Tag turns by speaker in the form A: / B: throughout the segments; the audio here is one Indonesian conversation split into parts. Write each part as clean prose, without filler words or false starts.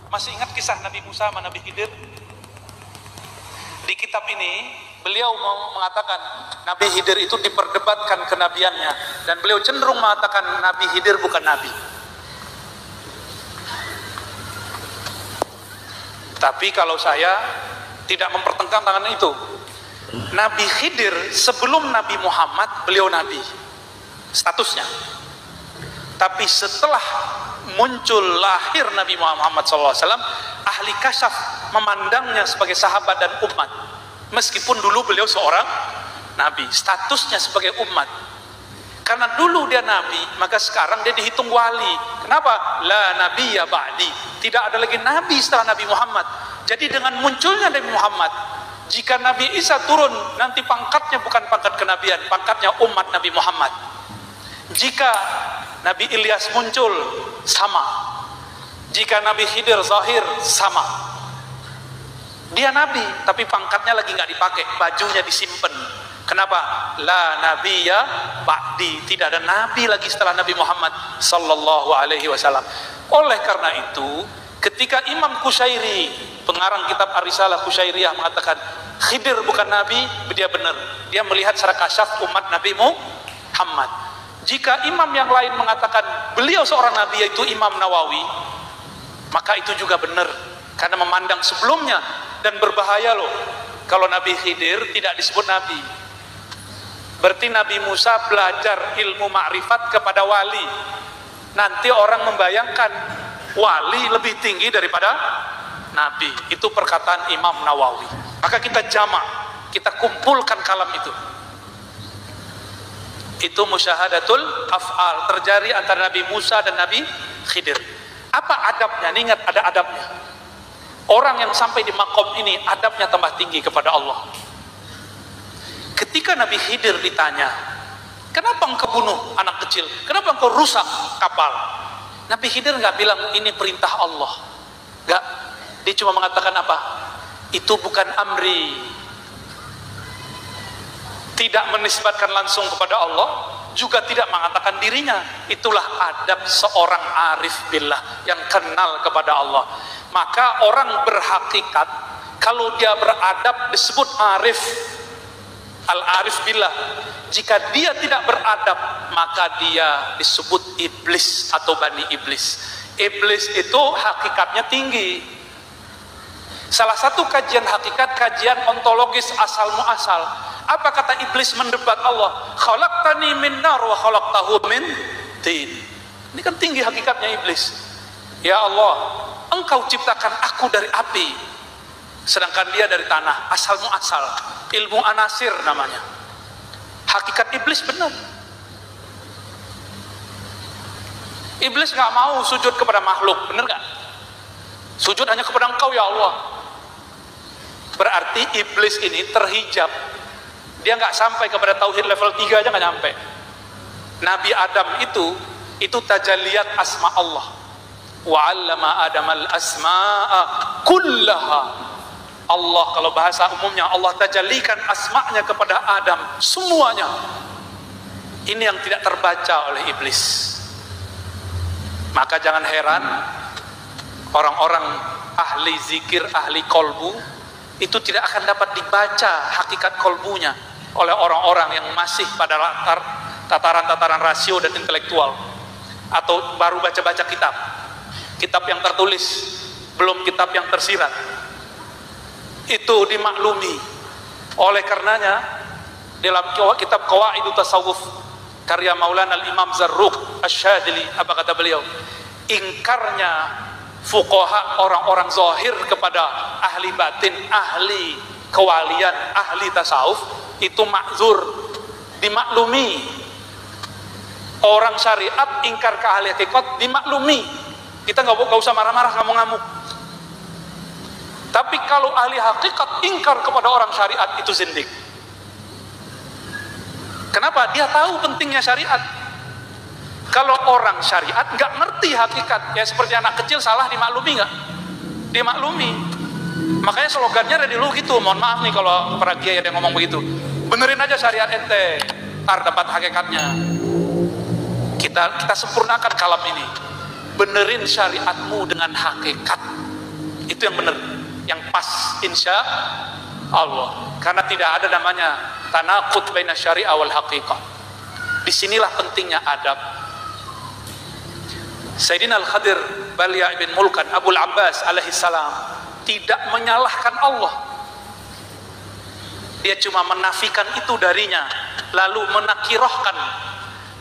A: Masih ingat kisah Nabi Musa sama Nabi Khidir? Di kitab ini beliau mengatakan Nabi Khidir itu diperdebatkan kenabiannya, dan beliau cenderung mengatakan Nabi Khidir bukan nabi. Tapi kalau saya tidak mempertentangkan itu, Nabi Khidir sebelum Nabi Muhammad beliau nabi statusnya. Tapi setelah muncul lahir Nabi Muhammad SAW, ahli kasyaf memandangnya sebagai sahabat dan umat. Meskipun dulu beliau seorang nabi, statusnya sebagai umat. Karena dulu dia nabi, maka sekarang dia dihitung wali. Kenapa? La nabiyya ba'di. Tidak ada lagi nabi setelah Nabi Muhammad. Jadi dengan munculnya Nabi Muhammad, jika Nabi Isa turun, nanti pangkatnya bukan pangkat kenabian, pangkatnya umat Nabi Muhammad. Jika Nabi Ilyas muncul, sama. Jika Nabi Khidir zahir, sama. Dia nabi, tapi pangkatnya lagi nggak dipakai, bajunya disimpan. Kenapa? La nabiyya ba'di. Tidak ada nabi lagi setelah Nabi Muhammad sallallahu alaihi wasallam. Oleh karena itu, ketika Imam Qushairi, pengarang kitab Ar-Risalah Qushairiyah, mengatakan Khidir bukan nabi, dia benar. Dia melihat secara kasyaf umat Nabi Muhammad. Jika imam yang lain mengatakan beliau seorang nabi, yaitu Imam Nawawi, maka itu juga benar, karena memandang sebelumnya. Dan berbahaya loh kalau Nabi Khidir tidak disebut nabi. Berarti Nabi Musa belajar ilmu ma'rifat kepada wali. Nanti orang membayangkan wali lebih tinggi daripada nabi. Itu perkataan Imam Nawawi. Maka kita jamak, kita kumpulkan kalam itu. Itu musyahadatul af'al, terjadi antara Nabi Musa dan Nabi Khidir. Apa adabnya? Ingat, ada adabnya. Orang yang sampai di makom ini adabnya tambah tinggi kepada Allah. Ketika Nabi Khidir ditanya, kenapa engkau bunuh anak kecil? Kenapa engkau rusak kapal? Nabi Khidir nggak bilang ini perintah Allah. Nggak. Dia cuma mengatakan apa? Itu bukan amri. Tidak menisbatkan langsung kepada Allah, juga tidak mengatakan dirinya. Itulah adab seorang arif billah yang kenal kepada Allah. Maka orang berhakikat, kalau dia beradab disebut arif, al-arif billah. Jika dia tidak beradab, maka dia disebut iblis atau bani iblis. Iblis itu hakikatnya tinggi. Salah satu kajian hakikat, kajian ontologis asal muasal. Apa kata iblis mendebat Allah? Khalaqtani min nar wa khalaqtahu min tin. Ini kan tinggi hakikatnya iblis. Ya Allah, engkau ciptakan aku dari api, sedangkan dia dari tanah. Asal muasal, ilmu anasir namanya. Hakikat iblis benar. Iblis nggak mau sujud kepada makhluk, benar nggak? Sujud hanya kepada engkau ya Allah. Berarti iblis ini terhijab. Dia nggak sampai kepada tauhid level 3 aja nggak nyampe. Nabi Adam itu tajalliyat asma Allah. Wa 'allama Adamal asma'a kullaha. Allah, kalau bahasa umumnya, Allah tajallikan asma'nya kepada Adam semuanya. Ini yang tidak terbaca oleh iblis. Maka jangan heran orang-orang ahli zikir, ahli kolbu itu tidak akan dapat dibaca hakikat kolbunya oleh orang-orang yang masih pada tataran-tataran rasio dan intelektual, atau baru baca-baca kitab yang tertulis, belum kitab yang tersirat. Itu dimaklumi. Oleh karenanya dalam kitab Qawaidut Tasawuf karya Maulana Al-Imam Zarruq Asy-Syadzili, apa kata beliau? Ingkarnya fuqaha, orang-orang zahir kepada ahli batin, ahli kewalian, ahli tasawuf, itu makzur, dimaklumi. Orang syariat ingkar ke ahli hakikat, dimaklumi. Kita nggak usah marah-marah, ngamuk-ngamuk. Tapi kalau ahli hakikat ingkar kepada orang syariat, itu zindik. Kenapa? Dia tahu pentingnya syariat. Kalau orang syariat nggak ngerti hakikat, ya seperti anak kecil salah dimaklumi nggak? Dimaklumi. Makanya slogannya dari dulu gitu. Mohon maaf nih kalau para kiai ada yang ngomong begitu. Benerin aja syariat ente, ntar dapat hakikatnya. Kita sempurnakan kalam ini. Benerin syariatmu dengan hakikat. Itu yang benar, yang pas, insya Allah. Karena tidak ada namanya tanaqud baina syariah wal haqiqah. Disinilah pentingnya adab. Sayyidina Al-Khadir Balya ibn Mulkan Abul Abbas alaihi salam tidak menyalahkan Allah. Dia cuma menafikan itu darinya, lalu menakirohkan,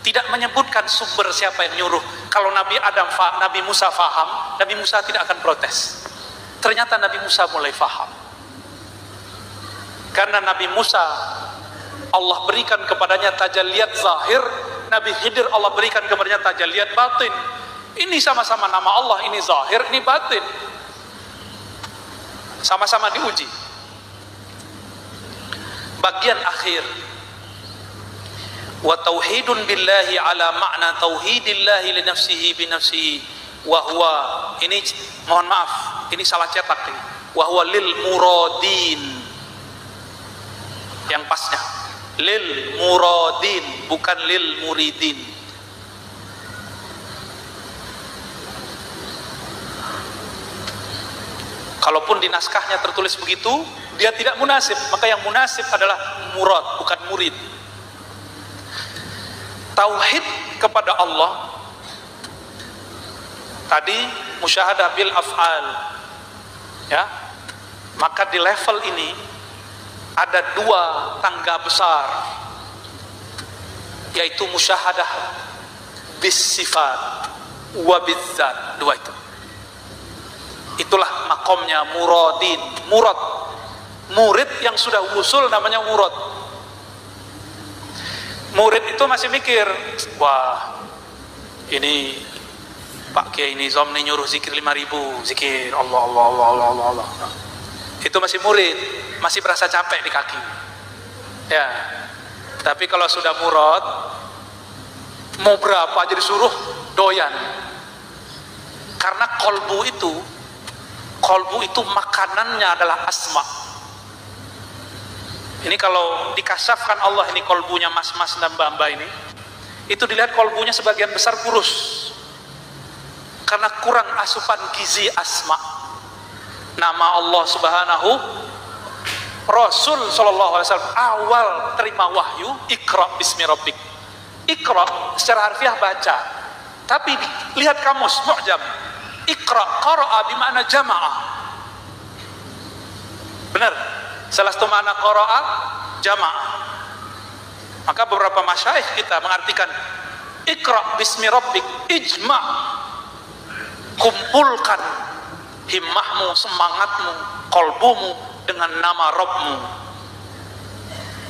A: tidak menyebutkan sumber siapa yang nyuruh. Kalau Nabi Musa faham, Nabi Musa tidak akan protes. Ternyata Nabi Musa mulai faham. Karena Nabi Musa Allah berikan kepadanya tajalliyat zahir, Nabi Khidir Allah berikan kepadanya tajalliyat batin. Ini sama-sama nama Allah, ini zahir, ini batin. Sama-sama diuji. Bagian akhir, wa tauhidun billahi ala makna tauhidillahi li nafsihi bi nafsihi wa huwa, ini mohon maaf, ini salah cetak ini. Wa huwa lil muradin. Yang pasnya lil muradin, bukan lil muridin. Kalaupun di naskahnya tertulis begitu, dia tidak munasib. Maka yang munasib adalah murad, bukan murid. Tauhid kepada Allah tadi musyahadah bil af'al, ya. Maka di level ini ada dua tangga besar, yaitu musyahadah bis sifat wa bizzat. Dua itu. Itulah makomnya muradin. Murad, murid yang sudah usul namanya murad. Murid itu masih mikir, wah ini Pak Kiai Nizam nih nyuruh zikir 5.000, zikir Allah Allah Allah Allah Allah Allah. Itu masih murid, masih berasa capek di kaki, ya. Tapi kalau sudah murad, mau berapa aja disuruh doyan. Karena kolbu itu makanannya adalah asma. Ini kalau dikasafkan Allah, ini kolbunya mas-mas dan mbak-mbak ini, itu dilihat kolbunya sebagian besar kurus karena kurang asupan gizi asma. Nama Allah subhanahu, Rasul sallallahu alaihi wasallam awal terima wahyu, Iqra bismi rabbik. Iqra secara harfiah baca, tapi lihat kamus mu'jam, Iqra qara'a bima'na jama'ah. Benar, salah satu makna qara'a jama'ah. Maka beberapa masyayikh kita mengartikan Iqra bismi rabbik, ijma', kumpulkan himmahmu, semangatmu, kolbumu dengan nama Rabbmu.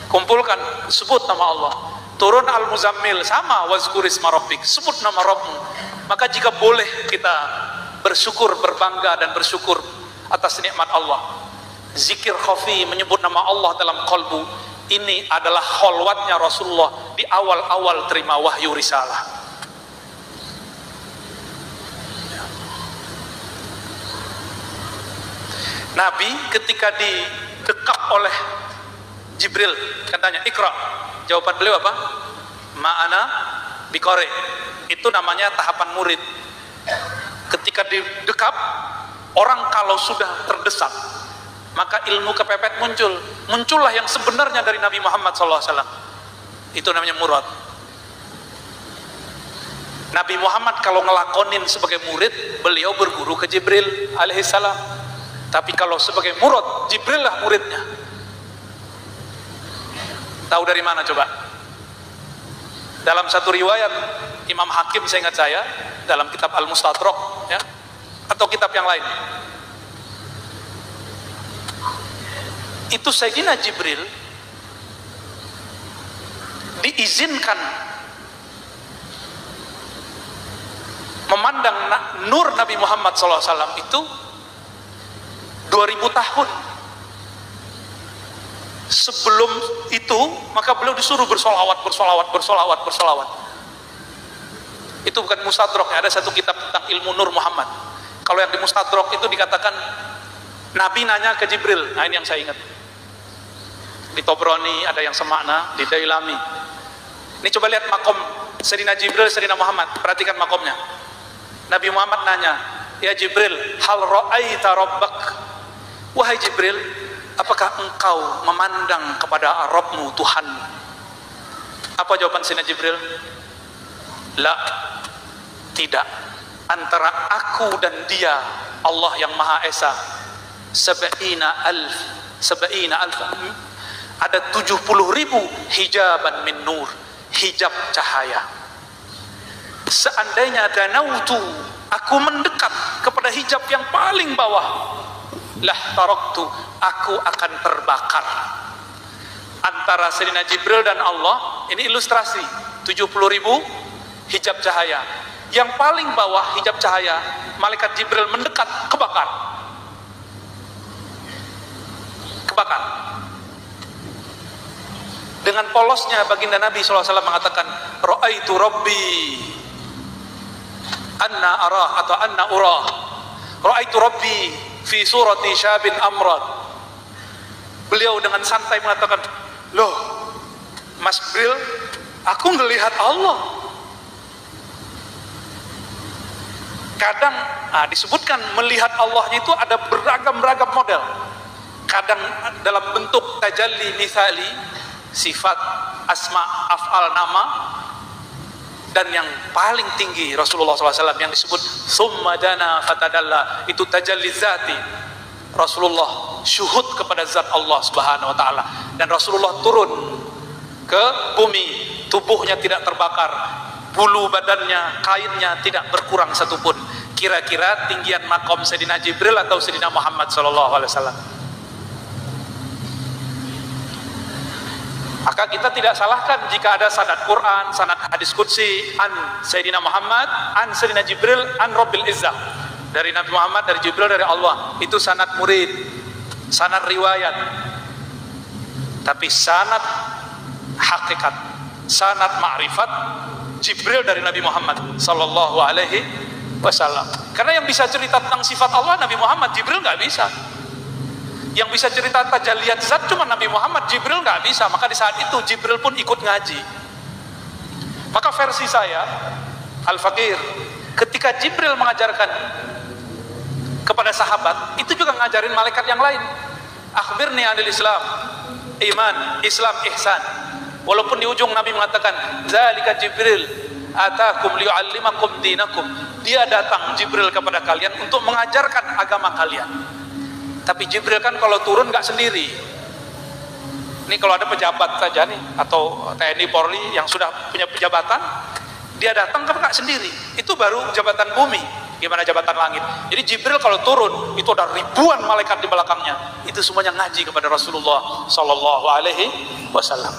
A: Kumpulkan, sebut nama Allah. Turun Al-Muzammil, sama wazkurisma rabbik, sebut nama Rabbmu. Maka jika boleh kita bersyukur, berbangga dan bersyukur atas nikmat Allah, zikir khafi, menyebut nama Allah dalam kolbu, ini adalah kholwatnya Rasulullah di awal-awal terima wahyu risalah. Nabi ketika didekap oleh Jibril, katanya Iqra, jawaban beliau apa? Ma'ana biqari. Itu namanya tahapan murid. Ketika didekap, orang kalau sudah terdesak, maka ilmu kepepet muncul. Muncullah yang sebenarnya dari Nabi Muhammad SAW. Itu namanya murad. Nabi Muhammad kalau ngelakonin sebagai murid, beliau berguru ke Jibril alaihissalam. Tapi kalau sebagai murad, Jibril lah muridnya. Tahu dari mana coba? Dalam satu riwayat Imam Hakim, saya ingat saya, dalam kitab Al-Mustadrak, ya, atau kitab yang lain, itu Sayyidina Jibril diizinkan memandang nur Nabi Muhammad SAW itu 2000 tahun sebelum itu. Maka beliau disuruh bersolawat. Itu bukan Mustadrak, ada satu kitab tentang ilmu nur Muhammad. Kalau yang di Mustadrak itu dikatakan Nabi nanya ke Jibril. Nah, ini yang saya ingat. Di Tobroni ada yang semakna, di Dailami. Ini coba lihat makom Sayyidina Jibril, Sayyidina Muhammad. Perhatikan makomnya. Nabi Muhammad nanya, ya Jibril, hal ra'aita rabbak, wahai Jibril, apakah engkau memandang kepada Rabbmu, Tuhan? Apa jawaban Sayyidina Jibril? La, tidak. Antara aku dan dia, Allah yang Maha Esa, sab'ina alf, ada 70.000 hijaban min nur, hijab cahaya. Seandainya danautu, aku mendekat kepada hijab yang paling bawah, lah taraktu, aku akan terbakar. Antara Sayyidina Jibril dan Allah, ini ilustrasi, 70.000 hijab cahaya. Yang paling bawah hijab cahaya, malaikat Jibril mendekat, kebakar. Kebakar. Dengan polosnya baginda Nabi SAW mengatakan, ra'aitu rabbi anna arah atau anna urah, ra'aitu rabbi fi surati syabin amrad. Beliau dengan santai mengatakan, loh Mas Bril, aku ngelihat Allah. Kadang disebutkan melihat Allahnya itu ada beragam-ragam model. Kadang dalam bentuk tajalli misali, sifat, asma, af'al, nama. Dan yang paling tinggi Rasulullah SAW yang disebut summa dana fatadalla, itu tajalli zati. Rasulullah syuhud kepada zat Allah Subhanahu wa taala, dan Rasulullah turun ke bumi, tubuhnya tidak terbakar, bulu badannya, kainnya tidak berkurang satupun. Kira-kira tinggian makom Sayyidina Jibril atau Sayyidina Muhammad SAW? Maka kita tidak salahkan jika ada sanad Quran, sanad hadis qudsi, an Sayyidina Muhammad, an Sayyidina Jibril, an Rabbil Izzah, dari Nabi Muhammad, dari Jibril, dari Allah. Itu sanad murid, sanad riwayat. Tapi sanad hakikat, sanad ma'rifat, Jibril dari Nabi Muhammad sallallahu alaihi wasallam. Karena yang bisa cerita tentang sifat Allah Nabi Muhammad, Jibril nggak bisa. Yang bisa cerita tajalliyat zat cuma Nabi Muhammad, Jibril nggak bisa. Maka di saat itu Jibril pun ikut ngaji. Maka versi saya Al-Faqir, ketika Jibril mengajarkan kepada sahabat, itu juga ngajarin malaikat yang lain. Akhbirni anil Islam, iman, Islam, ihsan. Walaupun di ujung Nabi mengatakan zalika Jibril atakum liyu'allimakum dinakum, dia datang Jibril kepada kalian untuk mengajarkan agama kalian. Tapi Jibril kan kalau turun nggak sendiri. Ini kalau ada pejabat saja nih, atau TNI Polri yang sudah punya pejabatan, dia datang kan nggak sendiri. Itu baru jabatan bumi, gimana jabatan langit. Jadi Jibril kalau turun, itu ada ribuan malaikat di belakangnya. Itu semuanya ngaji kepada Rasulullah Sallallahu Alaihi Wasallam.